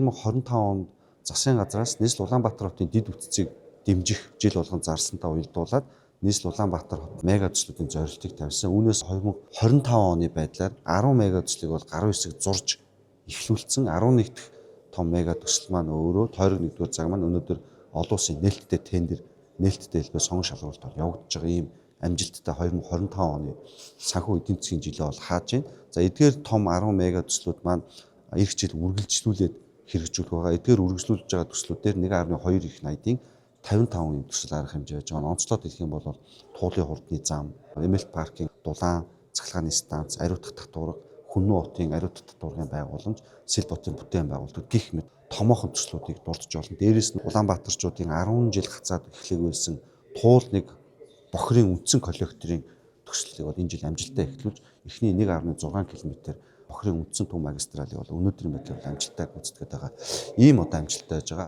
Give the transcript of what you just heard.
2025 онд засгийн газраас нийслэл Улаанбаатар хотын дид үтцийг дэмжих жил болгон зарсантай уялдуулаад нийслэл Улаанбаатар хот мега төслүүдийн зорилтыг тавьсан. Үүнээс 2025 оны байдлаар 10 мега төслийг бол гаруй хэсэг зурж эхлүүлсэн. 11 дахь том мега төсөл маань өөрөө тойрог 1-р цаг маань өнөөдөр олон улсын нээлттэй тендер нээлттэй хэлбэр сонгон шалгуулалт явагдаж байгаа ийм амжилттай 2025 оны санхүү эдийн засгийн жилээ бол хааж байна. За эдгээр том 10 мега төслүүд маань эх жил үргэлжлүүлээд хэрэгжүүлэх байгаа. Эдгээр үргэлжлүүлж байгаа төслүүдээр 1.2 их найдын 55 төсөл арга хэмжээ байж байгаа. Онцлоод хэлэх юм бол туулын хурдны зам, эмэлт паркинг, дулаан, цахилгааны станц, ариутгах татварга, Хүннү хотын ариутгах татваргын байгууламж, Сэл ботын бүтээн байгуулалт гэх мэт томоохон төслүүдийг дурдж болно. Дээрээс нь Улаанбаатарчуудын 10 жил хацаад эхлэх байсан туул нэг бохирын үндсэн коллекторын төслийг бол энэ жил амжилттай эхлүүлж эхний 1.6 км бохирын үндсэн төв магистралыг бол өнөөдрийн байдлаар амжилттай гүйцэтгэж байгаа. Ийм одоо амжилттай байж байгаа.